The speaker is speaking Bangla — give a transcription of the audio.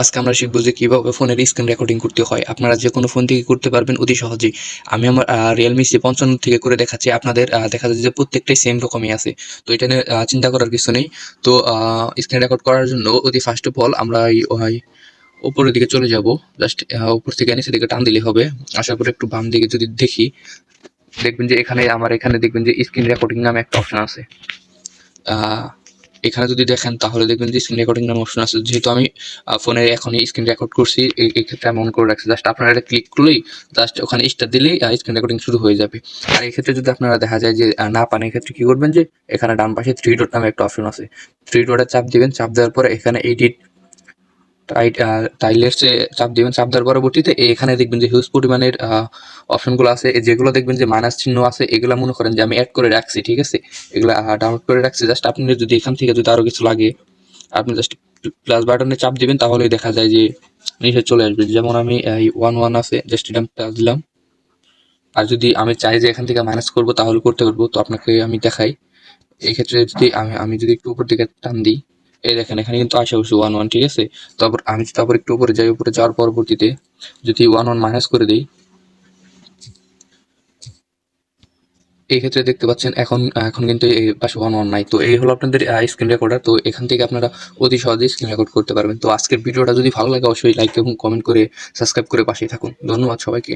আজকে আমরা শিখবো যে কিভাবে ফোনের স্ক্রিন রেকর্ডিং করতে হয়। আপনারা যে কোনো ফোন থেকে করতে পারবেন অতি সহজেই। আমি আমার Realme C55 থেকে করে দেখাচ্ছি। আপনাদের দেখা যাচ্ছে যে প্রত্যেকটাই সেম রকমই আছে। তো এটা নিয়ে চিন্তা করার কিছু নেই। তো স্ক্রিন রেকর্ড করার জন্য অতি ফার্স্ট অফ অল আমরা উপরের দিকে চলে যাব। জাস্ট উপর থেকে নিচের দিকে টান দিলেই হবে। আসার পরে একটু বাম দিকে যদি দেখি, দেখবেন যে এখানে দেখবেন যে স্ক্রিন রেকর্ডিং নামে একটা অপশন আছে। এখানে যদি দেখেন তাহলে দেখবেন যে স্ক্রিন রেকর্ডিং নামে অপশন আছে। যেহেতু আমি ফোনে এখনই স্ক্রিন রেকর্ড করছি, এই ক্ষেত্রে আমি অন করে রাখছি। জাস্ট আপনারা এটা ক্লিক করলেই জাস্ট ওখানে স্টার দিলেই স্ক্রিন রেকর্ডিং শুরু হয়ে যাবে। আর এই ক্ষেত্রে যদি আপনারা দেখা যায় যে না পান, এক্ষেত্রে কি করবেন যে এখানে ডান পাশে থ্রি ডট নামে একটা অপশন আছে। থ্রি ডটে চাপ দিবেন, চাপ দেওয়ার পরে এখানে এডিট টাইলেটসে চাপ দিবেন। চাপ দেওয়ার পরবর্তীতে এখানে দেখবেন যে হিউজ পরিমাণের অপশনগুলো আছে। যেগুলো দেখবেন যে মাইনাস চিহ্ন আছে, এগুলো মনে করেন যে আমি অ্যাড করে রাখছি, ঠিক আছে? এগুলো ডাউনলোড করে রাখছি। জাস্ট আপনি যদি এখান থেকে যদি আরো কিছু লাগে, আপনি জাস্ট প্লাস বাটনে চাপ দিবেন, তাহলেই দেখা যায় যে নিচে চলে আসবে। যেমন আমি এই 11 আছে, জাস্ট এটা প্লাস দিলাম। আর যদি আমি চাই যে এখান থেকে মাইনাস করবো, তাহলে করতে পারবো। তো আপনাকে আমি দেখাই। এই ক্ষেত্রে যদি আমি যদি একটু উপর দিকে টান দিই, এই দেখেন এখানে কিন্তু আসে বসে 11, ঠিক আছে? তারপর আমি যদি আবার একটু উপরে যাই, উপরে যাওয়ার পরবর্তীতে যদি 11 মাইনাস করে দিই, এই ক্ষেত্রে দেখতে পাচ্ছেন এখন এখন কিন্তু এই পাশে 11 নাই। তো এই হলো আপনাদের স্ক্রিন রেকর্ডার। তো এখান থেকে আপনারা অতি সহজেই স্ক্রিন রেকর্ড করতে পারবেন। তো আজকের ভিডিওটা যদি ভালো লাগে অবশ্যই লাইক এবং কমেন্ট করে সাবস্ক্রাইব করে পাশেই থাকুন। ধন্যবাদ সবাইকে।